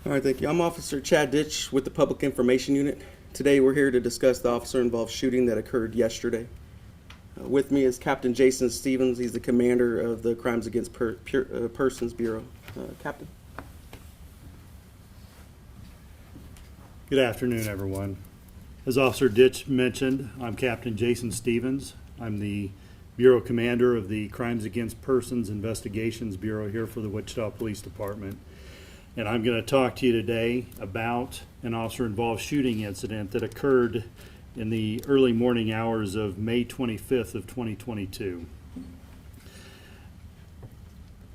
All right, thank you. I'm Officer Chad Ditch with the Public Information Unit. Today we're here to discuss the officer-involved shooting that occurred yesterday. With me is Captain Jason Stevens. He's the commander of the Crimes Against Persons Bureau. Captain. Good afternoon, everyone. As Officer Ditch mentioned, I'm Captain Jason Stevens. I'm the Bureau Commander of the Crimes Against Persons Investigations Bureau here for the Wichita Police Department. And I'm going to talk to you today about an officer-involved shooting incident that occurred in the early morning hours of May 25th of 2022.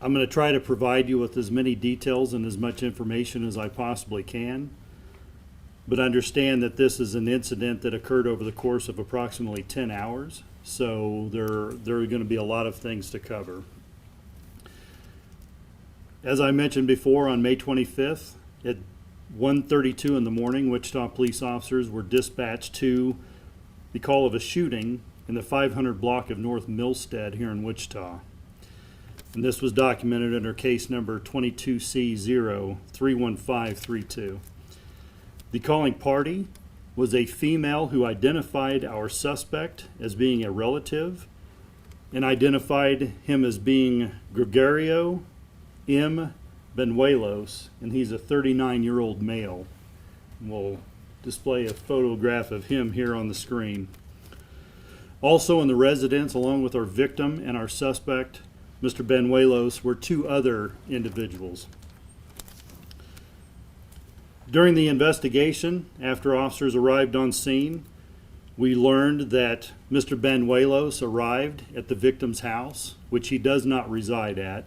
I'm going to try to provide you with as many details and as much information as I possibly can, but understand that this is an incident that occurred over the course of approximately 10 hours, so there are going to be a lot of things to cover. As I mentioned before, on May 25th at 1:32 in the morning, Wichita police officers were dispatched to the call of a shooting in the 500 block of North Millstead here in Wichita. And this was documented under case number 22C0-31532. The calling party was a female who identified our suspect as being a relative and identified him as being Gregorio M. Benuelos, and he's a 39-year-old male. We'll display a photograph of him here on the screen. Also in the residence, along with our victim and our suspect, Mr. Benuelos, were two other individuals. During the investigation, after officers arrived on scene, we learned that Mr. Benuelos arrived at the victim's house, which he does not reside at,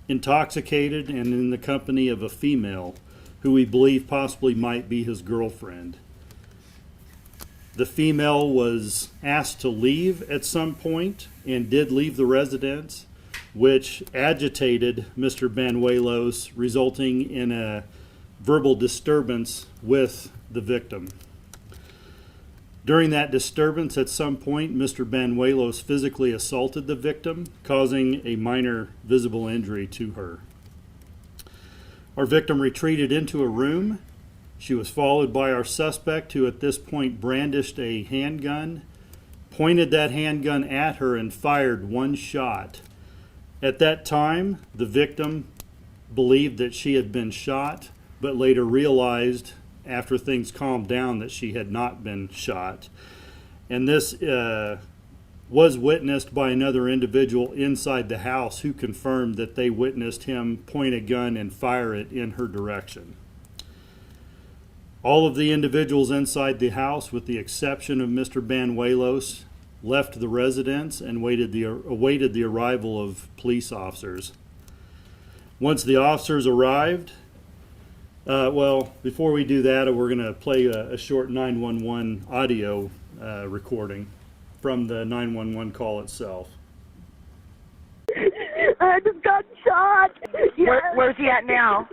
intoxicated and in the company of a female who we believe possibly might be his girlfriend. The female was asked to leave at some point and did leave the residence, which agitated Mr. Benuelos, resulting in a verbal disturbance with the victim. During that disturbance, at some point, Mr. Benuelos physically assaulted the victim, causing a minor visible injury to her. Our victim retreated into a room. She was followed by our suspect, who at this point brandished a handgun, pointed that handgun at her, and fired one shot. At that time, the victim believed that she had been shot, but later realized after things calmed down that she had not been shot. And this was witnessed by another individual inside the house who confirmed that they witnessed him point a gun and fire it in her direction. All of the individuals inside the house, with the exception of Mr. Benuelos, left the residence and awaited the arrival of police officers. Once the officers arrived, before we do that, we're going to play a short 911 audio recording from the 911 call itself. I just got shot. Yes. Where's he at now?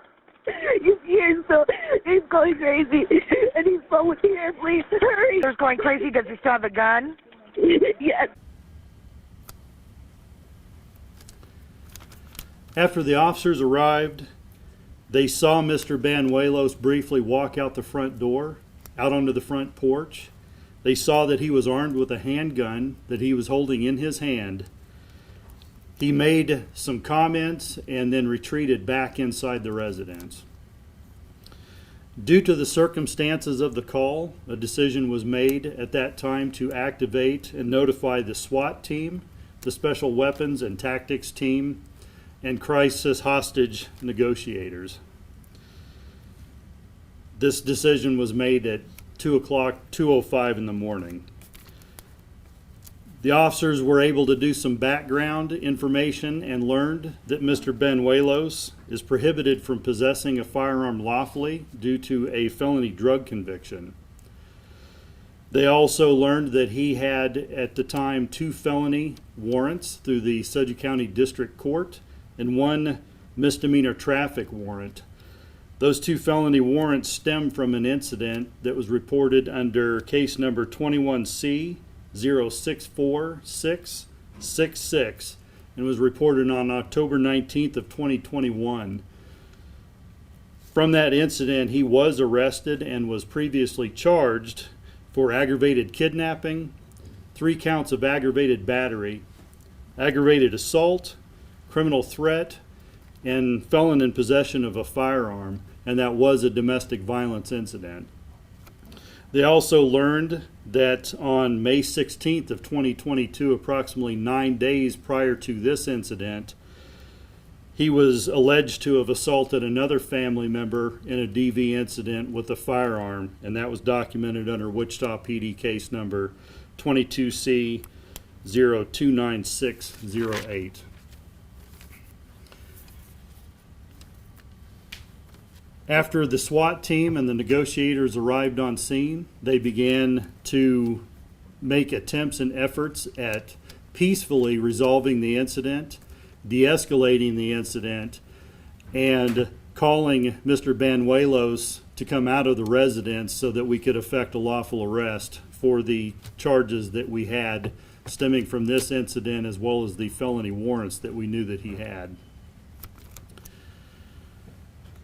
He's here, so he's going crazy. And he's phone here, please, hurry. He's going crazy. Does he still have a gun? Yes. After the officers arrived, they saw Mr. Benuelos briefly walk out the front door, out onto the front porch. They saw that he was armed with a handgun that he was holding in his hand. He made some comments and then retreated back inside the residence. Due to the circumstances of the call, a decision was made at that time to activate and notify the SWAT team, the Special Weapons and Tactics team, and crisis hostage negotiators. This decision was made at 2:05 in the morning. The officers were able to do some background information and learned that Mr. Benuelos is prohibited from possessing a firearm lawfully due to a felony drug conviction. They also learned that he had, at the time, 2 felony warrants through the Sedgwick County District Court and 1 misdemeanor traffic warrant. Those 2 felony warrants stem from an incident that was reported under case number 21C064666 and was reported on October 19th of 2021. From that incident, he was arrested and was previously charged for aggravated kidnapping, 3 counts of aggravated battery, aggravated assault, criminal threat, and felon in possession of a firearm, and that was a domestic violence incident. They also learned that on May 16th of 2022, approximately 9 days prior to this incident, he was alleged to have assaulted another family member in a DV incident with a firearm, and that was documented under Wichita PD case number 22C 029608. After the SWAT team and the negotiators arrived on scene, they began to make attempts and efforts at peacefully resolving the incident, de-escalating the incident, and calling Mr. Banuelos to come out of the residence so that we could effect a lawful arrest for the charges that we had stemming from this incident, as well as the felony warrants that we knew that he had.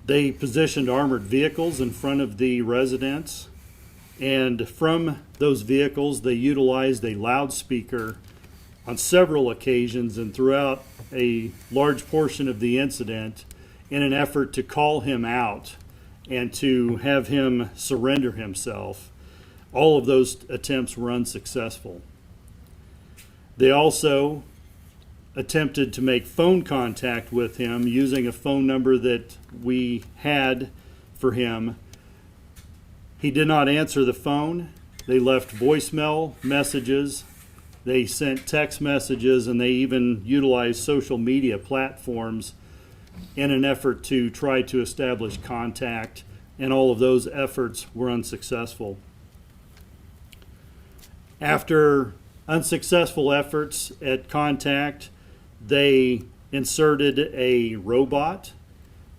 They positioned armored vehicles in front of the residence, and from those vehicles they utilized a loudspeaker on several occasions and throughout a large portion of the incident in an effort to call him out and to have him surrender himself. All of those attempts were unsuccessful. They also attempted to make phone contact with him using a phone number that we had for him. He did not answer the phone. They left voicemail messages. They sent text messages, and they even utilized social media platforms in an effort to try to establish contact, and all of those efforts were unsuccessful. After unsuccessful efforts at contact, they inserted a robot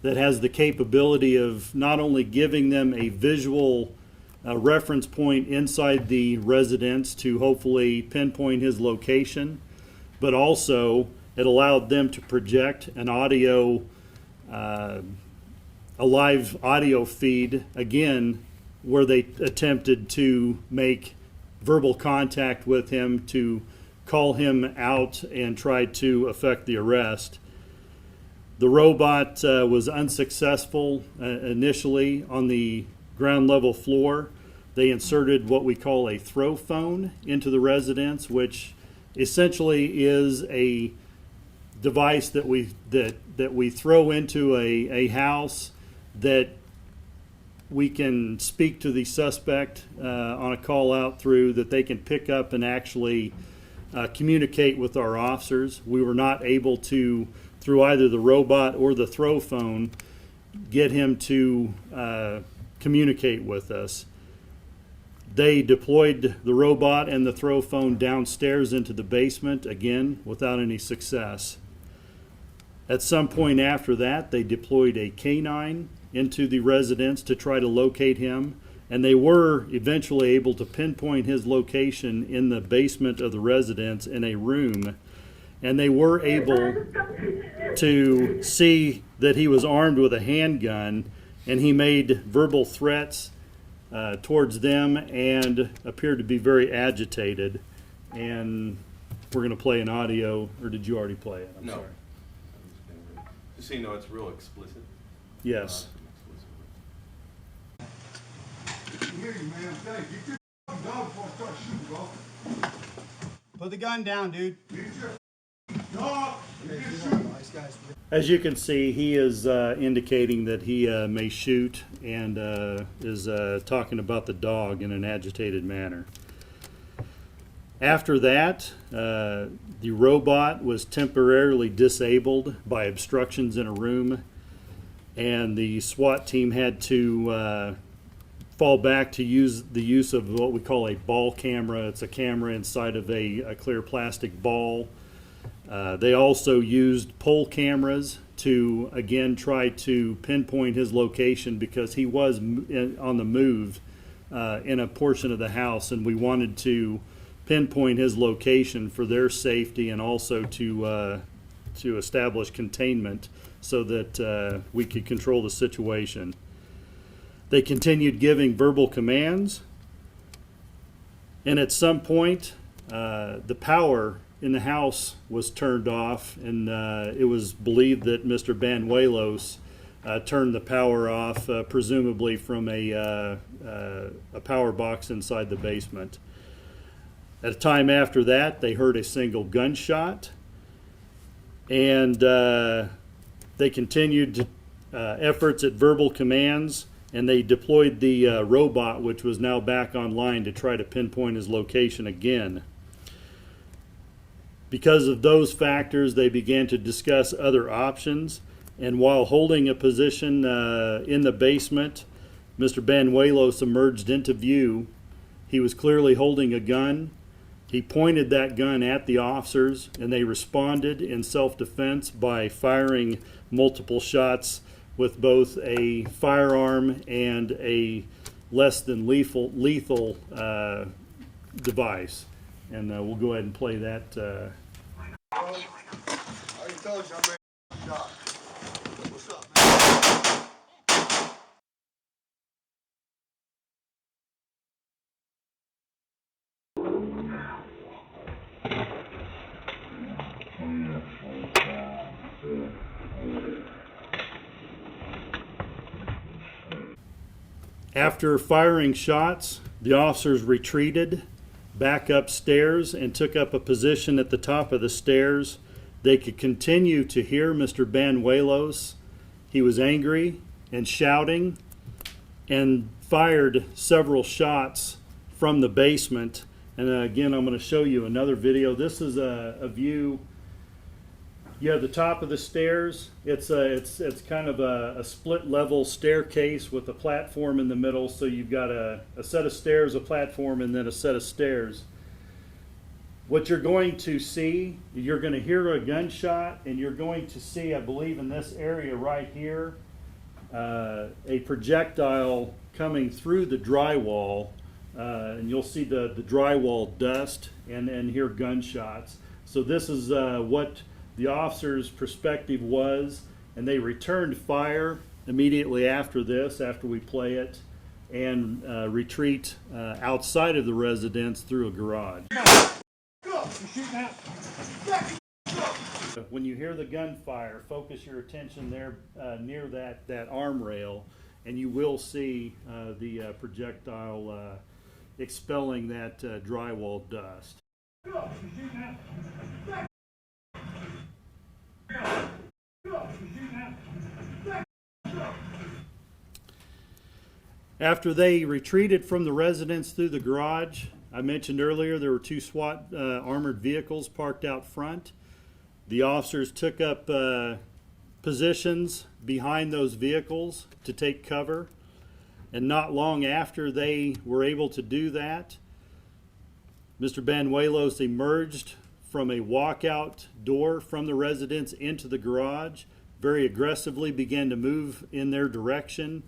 that has the capability of not only giving them a visual reference point inside the residence to hopefully pinpoint his location, but also it allowed them to project an audio, a live audio feed, again, where they attempted to make verbal contact with him to call him out and try to effect the arrest. The robot was unsuccessful initially on the ground level floor. They inserted what we call a throw phone into the residence, which essentially is a device that we throw into a house that we can speak to the suspect on a call out through, that they can pick up and actually communicate with our officers. We were not able to, through either the robot or the throw phone, get him to communicate with us. They deployed the robot and the throw phone downstairs into the basement, again, without any success. At some point after that, they deployed a canine into the residence to try to locate him, and they were eventually able to pinpoint his location in the basement of the residence in a room, and they were able to see that he was armed with a handgun, and he made verbal threats towards them and appeared to be very agitated. And we're going to play an audio, or did you already play it? I'm No. sorry. Just so you know, it's real explicit. Yes. Hear you, man. I'm telling you, get your fucking dog before I start shooting, bro. Put the gun down, dude. Get your dog. Get your shooting. As you can see, he is indicating that he may shoot, and is talking about the dog in an agitated manner. After that, the robot was temporarily disabled by obstructions in a room, and the SWAT team had to fall back to use the use of what we call a ball camera. It's a camera inside of a clear plastic ball. They also used pole cameras to, again, try to pinpoint his location, because he was on the move in a portion of the house, and we wanted to pinpoint his location for their safety, and also to establish containment so that we could control the situation. They continued giving verbal commands, and at some point, the power in the house was turned off, and it was believed that Mr. Banuelos turned the power off, presumably from a power box inside the basement. At a time after that, they heard a single gunshot, and they continued efforts at verbal commands, and they deployed the robot, which was now back online, to try to pinpoint his location again. Because of those factors, they began to discuss other options, and while holding a position in the basement, Mr. Banuelos emerged into view. He was clearly holding a gun. He pointed that gun at the officers, and they responded in self-defense by firing multiple shots with both a firearm and a less than lethal device. And we'll go ahead and play that. I already told you I'm ready to shot. What's up, man? After firing shots, the officers retreated back upstairs and took up a position at the top of the stairs. They could continue to hear Mr. Banuelos. He was angry and shouting, and fired several shots from the basement. And again, I'm going to show you another video. This is a view. You have the top of the stairs. It's kind of a split level staircase with a platform in the middle. So you've got a set of stairs, a platform, and then a set of stairs. What you're going to see, you're going to hear a gunshot, and you're going to see, I believe in this area right here, a projectile coming through the drywall, and you'll see the drywall dust and hear gunshots. So this is what the officer's perspective was, and they returned fire immediately after this, after we play it, and retreat outside of the residence through a garage. When you hear the gunfire, focus your attention there near that arm rail, and you will see the projectile expelling that drywall dust. After they retreated from the residence through the garage, I mentioned earlier there were two SWAT armored vehicles parked out front. The officers took up positions behind those vehicles to take cover, and not long after they were able to do that, Mr. Banuelos emerged from a walkout door from the residence into the garage, very aggressively began to move in their direction.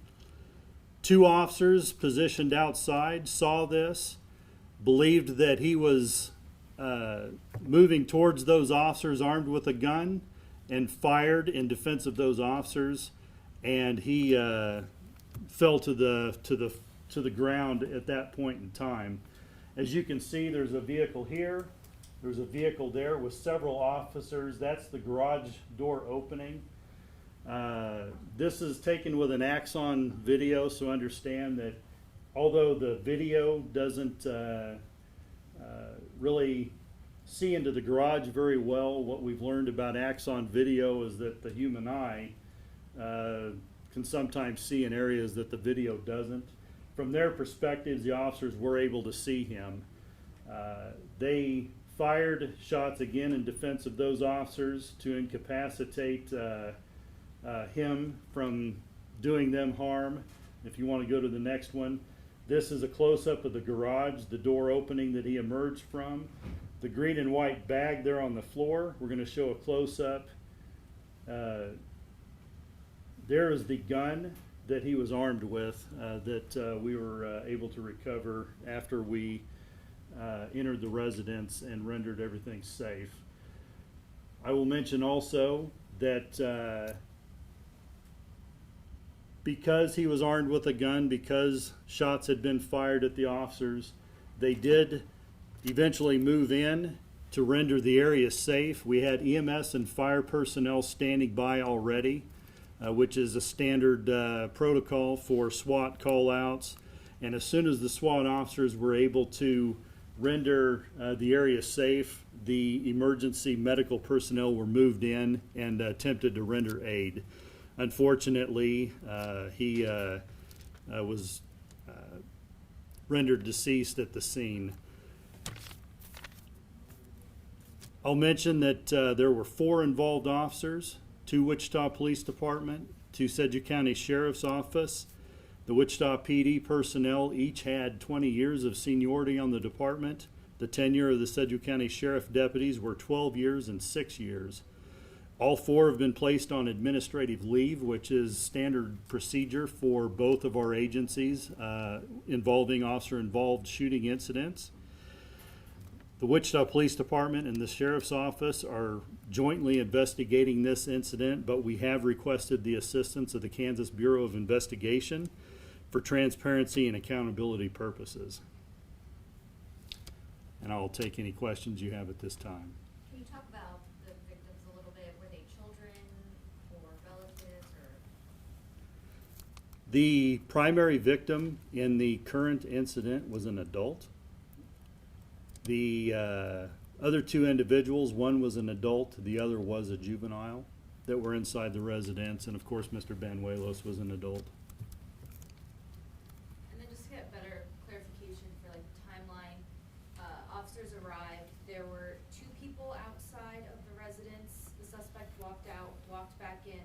Two officers positioned outside saw this, believed that he was moving towards those officers armed with a gun, and fired in defense of those officers, and he fell to the ground at that point in time. As you can see, there's a vehicle here, there's a vehicle there with several officers. That's the garage door opening. This is taken with an Axon video, so understand that although the video doesn't really see into the garage very well, what we've learned about Axon video is that the human eye can sometimes see in areas that the video doesn't. From their perspectives, the officers were able to see him. They fired shots again in defense of those officers to incapacitate him from doing them harm. If you want to go to the next one, this is a close-up of the garage, the door opening that he emerged from. The green and white bag there on the floor, we're going to show a close-up. There is the gun that he was armed with that we were able to recover after we entered the residence and rendered everything safe. I will mention also that because he was armed with a gun, because shots had been fired at the officers, they did eventually move in to render the area safe. We had EMS and fire personnel standing by already, which is a standard protocol for SWAT call-outs. And as soon as the SWAT officers were able to render the area safe, the emergency medical personnel were moved in and attempted to render aid. Unfortunately, he was rendered deceased at the scene. I'll mention that there were 4 involved officers, 2 Wichita Police Department, 2 Sedgwick County Sheriff's Office. The Wichita PD personnel each had 20 years of seniority on the department. The tenure of the Sedgwick County Sheriff deputies were 12 years and 6 years. All 4 have been placed on administrative leave, which is standard procedure for both of our agencies involving officer-involved shooting incidents. The Wichita Police Department and the Sheriff's Office are jointly investigating this incident, but we have requested the assistance of the Kansas Bureau of Investigation for transparency and accountability purposes. And I'll take any questions you have at this time. Can you talk about the victims a little bit? Were they children or relatives or? The primary victim in the current incident was an adult. The other 2 individuals, one was an adult, the other was a juvenile, that were inside the residence, and of course Mr. Banuelos was an adult. And then just to get better clarification for like the timeline, officers arrived, there were 2 people outside of the residence, the suspect walked out, walked back in,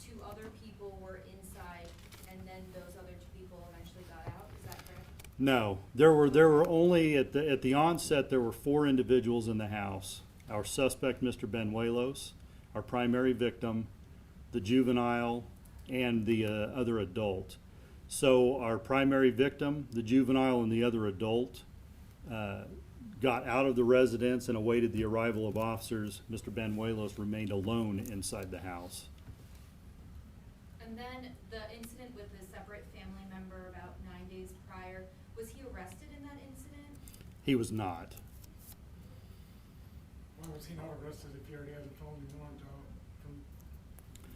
2 other people were inside, and then those other 2 people eventually got out, is that correct? No, there were only at the onset there were 4 individuals in the house. Our suspect, Mr. Banuelos, our primary victim, the juvenile, and the other adult. So our primary victim, the juvenile, and the other adult got out of the residence and awaited the arrival of officers. Mr. Banuelos remained alone inside the house. And then the incident with the separate family member about 9 days prior, was he arrested in that incident? He was not. Why was he not arrested if he already has a felony warrant out from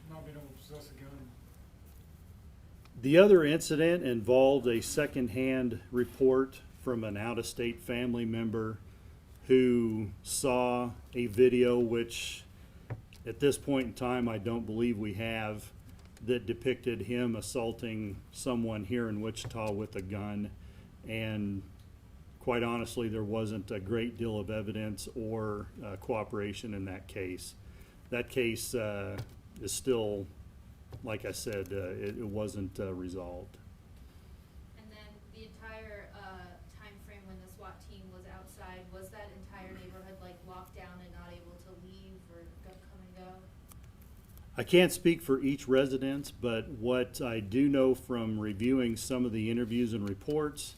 not being able to possess a gun? The other incident involved a secondhand report from an out-of-state family member who saw a video, which at this point in time I don't believe we have, that depicted him assaulting someone here in Wichita with a gun. And quite honestly, there wasn't a great deal of evidence or cooperation in that case. That case is still, like I said, it wasn't resolved. And then the entire time frame when the SWAT team was outside, was that entire neighborhood like locked down and not able to leave or come and go? I can't speak for each residence, but what I do know from reviewing some of the interviews and reports,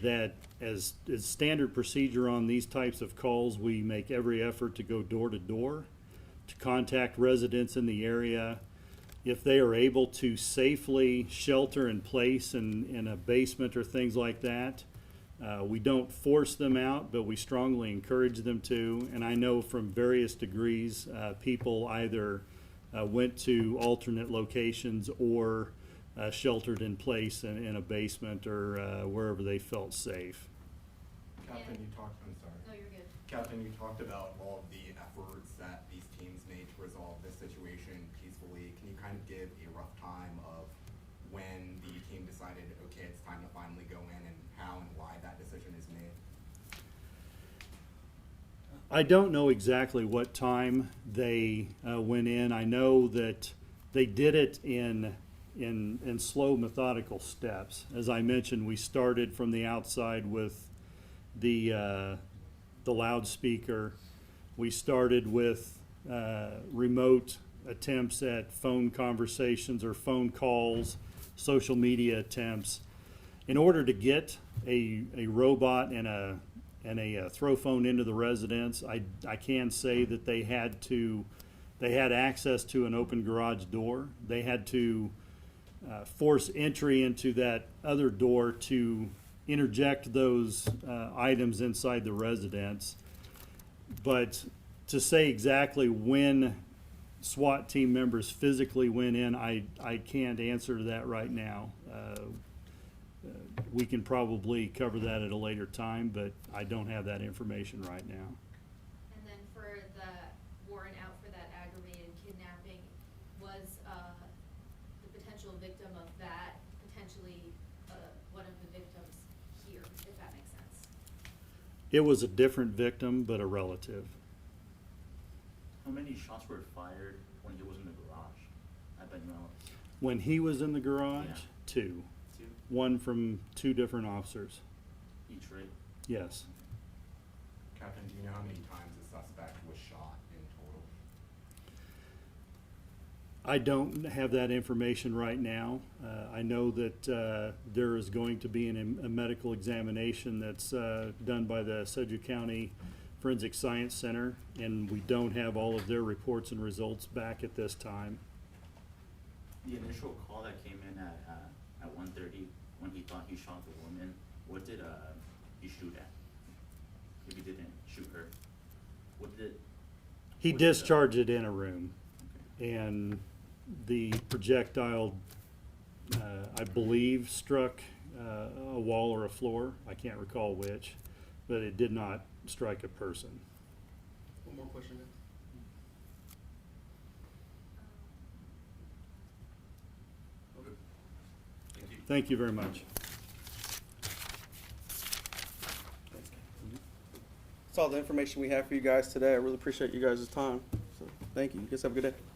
that as standard procedure on these types of calls, we make every effort to go door to door, to contact residents in the area. If they are able to safely shelter in place in a basement or things like that, we don't force them out, but we strongly encourage them to. And I know from various degrees, people either went to alternate locations or sheltered in place in a basement or wherever they felt safe. Captain, you talked, I'm sorry. No, you're good. Captain, you talked about all of the efforts that these teams made to resolve this situation peacefully. Can you kind of give a rough time of when the team decided, okay, it's time to finally go in, and how and why that decision is made? I don't know exactly what time they went in. I know that they did it in slow, methodical steps. As I mentioned, we started from the outside with the loudspeaker. We started with remote attempts at phone conversations or phone calls, social media attempts. In order to get a robot and a throw phone into the residence, I can say that they had access to an open garage door. They had to force entry into that other door to interject those items inside the residence. But to say exactly when SWAT team members physically went in, I can't answer that right now. We can probably cover that at a later time, but I don't have that information right now. And then for the warrant out for that aggravated kidnapping, was the potential victim of that potentially one of the victims here, if that makes sense? It was a different victim, but a relative. How many shots were fired when he was in the garage at Benuelos? When he was in the garage, Yeah. 2. 2? One from 2 different officers. Each, right? Yes. Captain, do you know how many times the suspect was shot in total? I don't have that information right now. I know that there is going to be a medical examination that's done by the Sedgwick County Forensic Science Center, and we don't have all of their reports and results back at this time. The initial call that came in at 1:30 when he thought he shot the woman, what did he shoot at? If he didn't shoot her, what did? He what did, discharged it in a room, Okay. and the projectile, I believe, struck a wall or a floor. I can't recall which, but it did not strike a person. One more question. Okay. Thank you. Thank you very much. That's all the information we have for you guys today. I really appreciate you guys' time. So thank you. You guys have a good day.